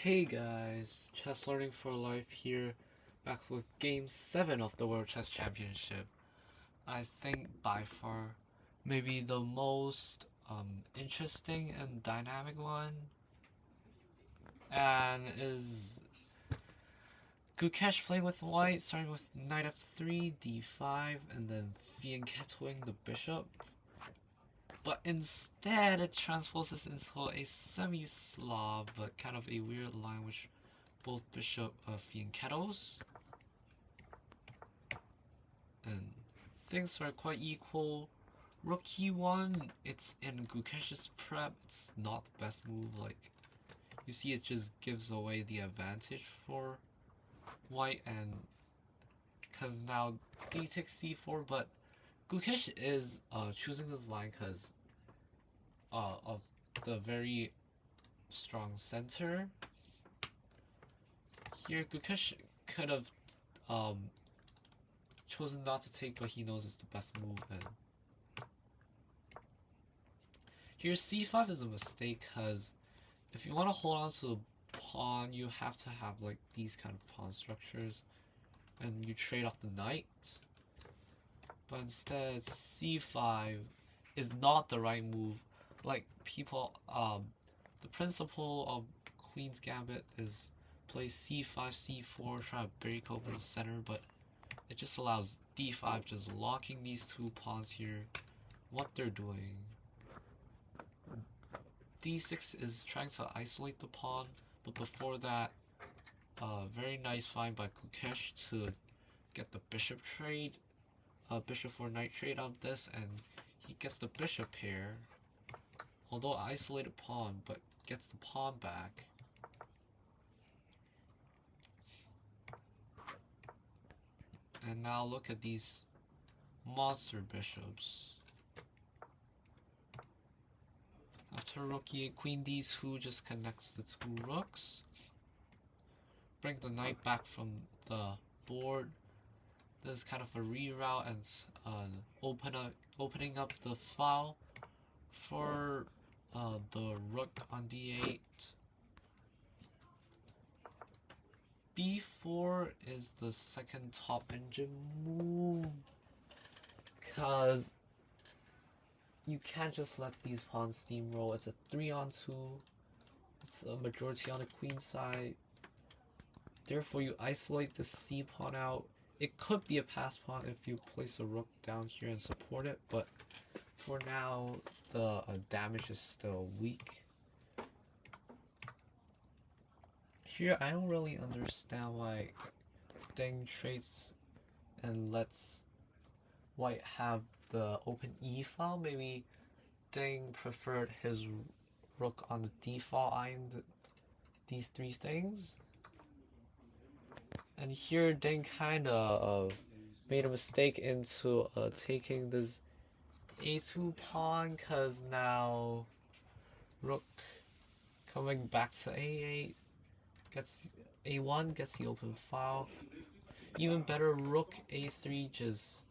Hey guys, Chess Learning for Life here, back with Game 7 of the World Chess Championship. I think by far maybe the most interesting and dynamic one, and is Gukesh playing with white, starting with knight f3, d5, and then fianchettoing the bishop. But instead, it transposes into a semi-Slav, but kind of a weird line which both bishop fianchettos. And things are quite equal. Rook e1, it's in Gukesh's prep, it's not the best move. Like, you see it just gives away the advantage for white, and because now d takes c4, but Gukesh is choosing this line because of the very strong center. Here, Gukesh could have chosen not to take what he knows is the best move, and here c5 is a mistake because if you want to hold on to the pawn, you have to have like these kind of pawn structures, and you trade off the knight. But instead, c5 is not the right move. Like people, the principle of Queen's Gambit is play c5, c4, try to break open the center, but it just allows d5 just locking these two pawns here. What they're doing. d6 is trying to isolate the pawn, but before that, very nice find by Gukesh to get the bishop trade. Bishop for knight trade out of this, and he gets the bishop pair, although isolated pawn, but gets the pawn back. And now look at these monster bishops. After rook e8, queen d2 just connects the two rooks. Bring the knight back from the board. This is kind of a reroute and opening up the file for the rook on d8. b4 is the second top engine move, because you can't just let these pawns steamroll. It's a 3-on-2. It's a majority on the queen side. Therefore, you isolate the c pawn out. It could be a pass pawn if you place a rook down here and support it, but for now, the damage is still weak. Here, I don't really understand why Deng trades and lets white have the open e file. Maybe Deng preferred his rook on the d file eyeing these three things. And here Deng kind of made a mistake into taking this a2 pawn, because now rook coming back to a8 gets a1, gets the open file. Even better, rook a3 just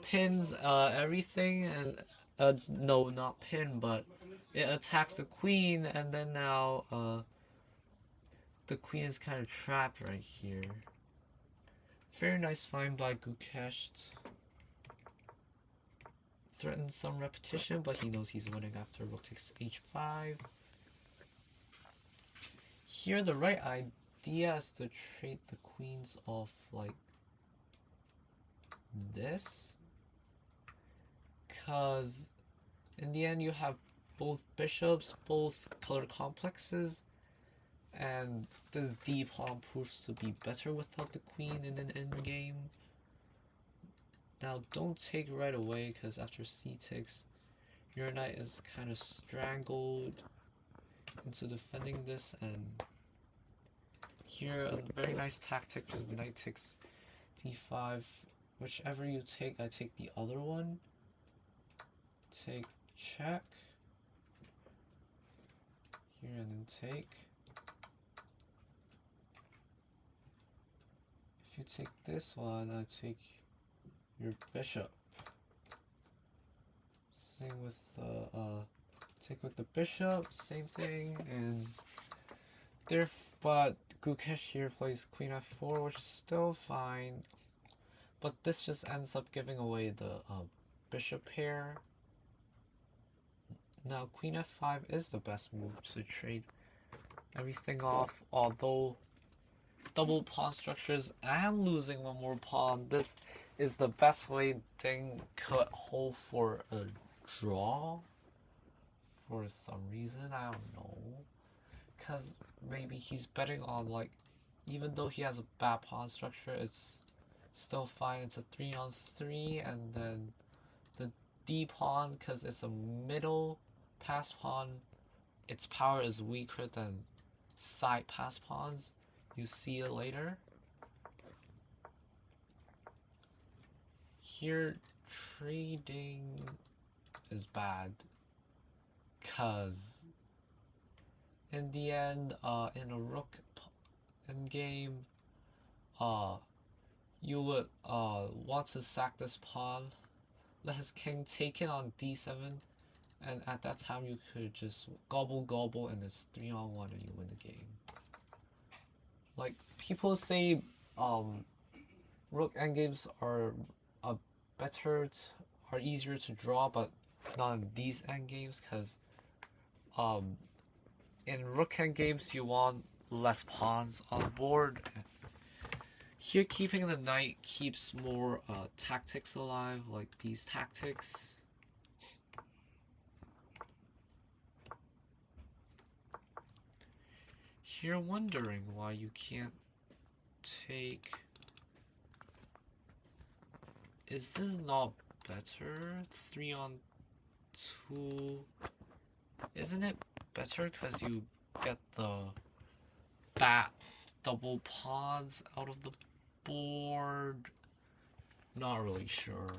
pins everything, and no, not pin, but it attacks the queen, and then now the queen is kind of trapped right here. Very nice find by Gukesh. Threatens some repetition, but he knows he's winning after rook takes h5. Here, the right idea is to trade the queens off like this, because in the end you have both bishops, both color complexes, and this d pawn proves to be better without the queen in an endgame. Now don't take right away, because after c takes, your knight is kind of strangled into defending this, and here a very nice tactic is knight takes d5. Whichever you take, I take the other one. Take check. Here and then take. If you take this one, I take your bishop. Same with the take with the bishop, same thing, and But Gukesh here plays queen f4, which is still fine. But this just ends up giving away the bishop pair. Now queen f5 is the best move to trade everything off, although double pawn structures and losing one more pawn, this is the best way Ding could hope for a draw for some reason. I don't know, because maybe he's betting on, like, even though he has a bad pawn structure, it's still fine. It's a 3-on-3, and then the D pawn, because it's a middle pass pawn, its power is weaker than side pass pawns. You see it later. Here, trading is bad, cause in the end, in a rook endgame, you would want to sack this pawn, let his king take it on d7, and at that time you could just gobble and it's 3-on-1 and you win the game. Like, people say rook endgames are are easier to draw, but not in these endgames, because in rook endgames you want less pawns on the board. Here, keeping the knight keeps more tactics alive, like these tactics. Here, wondering why you can't take... Is this not better? 3-on-2. Isn't it better because you get the bad double pawns out of the board? Not really sure.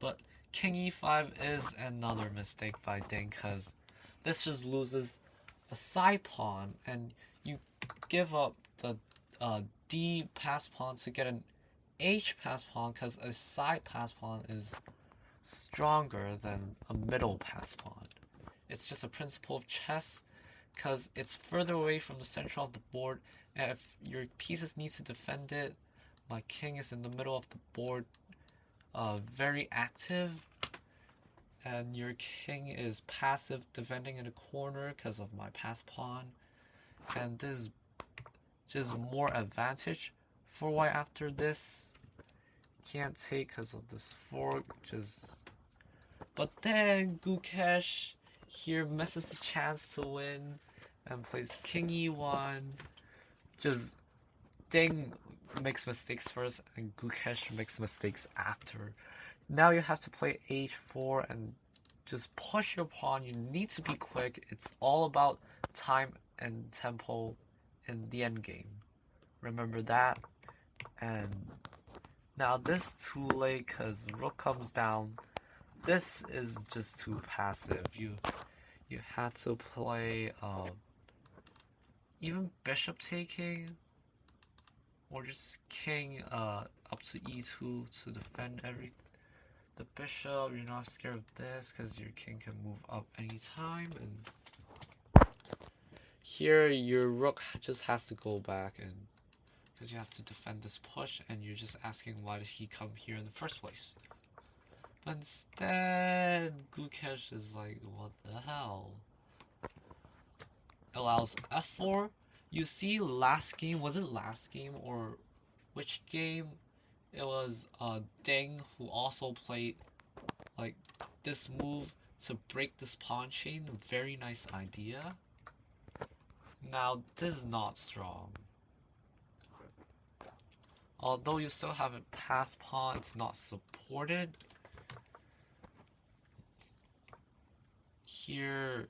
But king e5 is another mistake by Ding, because this just loses a side pawn and you give up the D pass pawn to get an H pass pawn, because a side pass pawn is stronger than a middle pass pawn. It's just a principle of chess, because it's further away from the center of the board, and if your pieces need to defend it, my king is in the middle of the board, very active, and your king is passive defending in a corner because of my pass pawn, and this is just more advantage for white after this. Can't take because of this fork, but then Gukesh here misses the chance to win and plays king e1. Just Ding makes mistakes first and Gukesh makes mistakes after. Now you have to play h4 and just push your pawn. You need to be quick. It's all about time and tempo in the endgame. Remember that. And now this too late because rook comes down. This is just too passive. You had to play even bishop taking, or just king up to e2 to defend the bishop. You're not scared of this because your king can move up anytime, and here your rook just has to go back, and because you have to defend this push, and you're just asking why did he come here in the first place. But instead, Gukesh is like, what the hell? Allows f4. You see last game, was it last game or which game? It was Ding who also played like this move to break this pawn chain. Very nice idea. Now this is not strong. Although you still have a pass pawn, it's not supported. Here,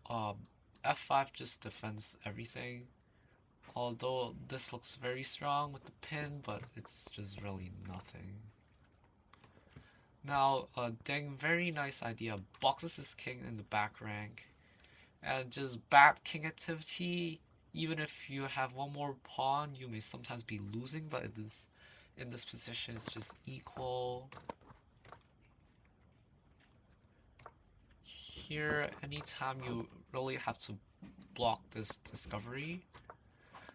f5 just defends everything. Although this looks very strong with the pin, but it's just really nothing. Now, Ding, very nice idea, boxes his king in the back rank, and just bad king activity. Even if you have one more pawn, you may sometimes be losing, but it is, in this position, it's just equal. here, anytime you really have to block this discovery.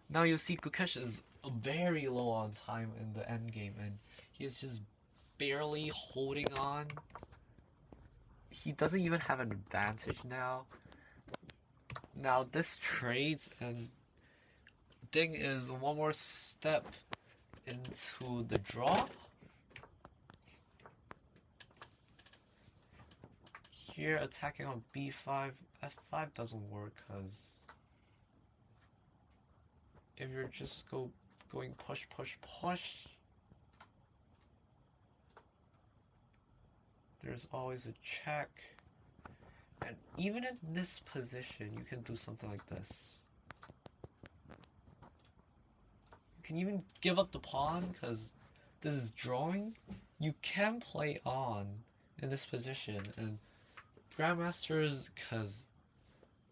Now you see Gukesh is very low on time in the end game, and he is just barely holding on. He doesn't even have an advantage now. Now this trades, and Ding is one more step into the draw. Here attacking on b5, f5 doesn't work because if you're just going push, there's always a check. And even in this position, you can do something like this. You can even give up the pawn because this is drawing. You can play on in this position, and Grandmasters, because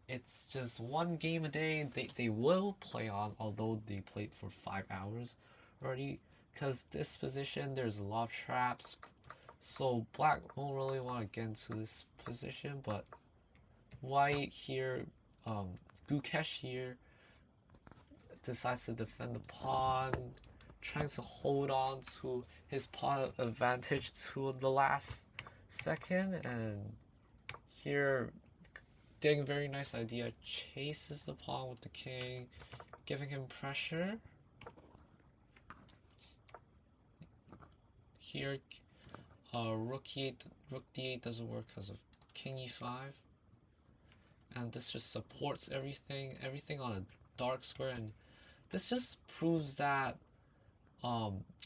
it's just one game a day, they will play on, although they played for 5 hours already, because this position there's a lot of traps, so black won't really want to get into this position. But white here, Gukesh here decides to defend the pawn, trying to hold on to his pawn advantage to the last second. And here Ding, very nice idea, chases the pawn with the king, giving him pressure. Here rook d8 doesn't work because of king e5, and this just supports everything on a dark square, and this just proves that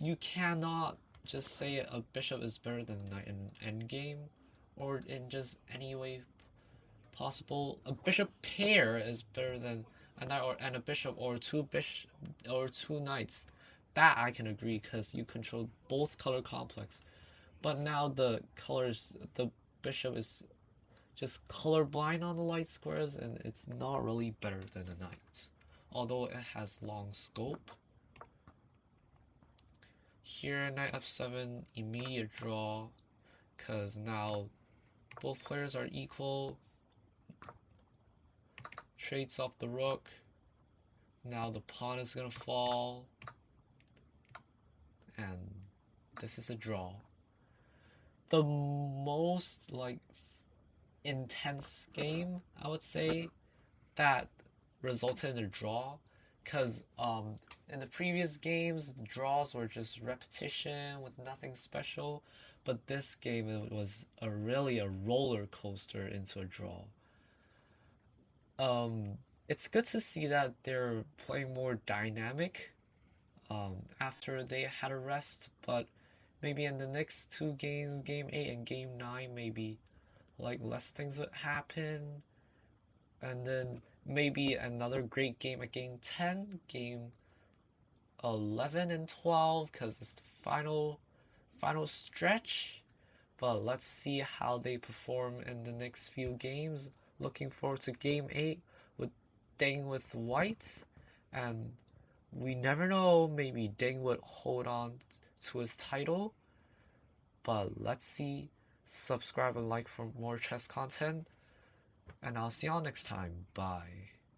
you cannot just say a bishop is better than a knight in endgame, or in just any way possible. A bishop pair is better than a knight and a bishop, or two knights. That I can agree because you control both color complex. But now the bishop is just colorblind on the light squares, and it's not really better than a knight, although it has long scope. Here knight f7, immediate draw, because now both players are equal. Trades off the rook. Now the pawn is gonna fall, and this is a draw. The most intense game, I would say, that resulted in a draw, because in the previous games the draws were just repetition with nothing special, but this game it was really a roller coaster into a draw. It's good to see that they're playing more dynamic after they had a rest, but maybe in the next 2 games, game 8 and game 9, maybe less things would happen, and then maybe another great game at game 10, game 11 and 12, because it's the final stretch. But let's see how they perform in the next few games. Looking forward to game 8 with Ding with white, and we never know, maybe Ding would hold on to his title. But let's see. Subscribe and like for more chess content, and I'll see y'all next time. Bye.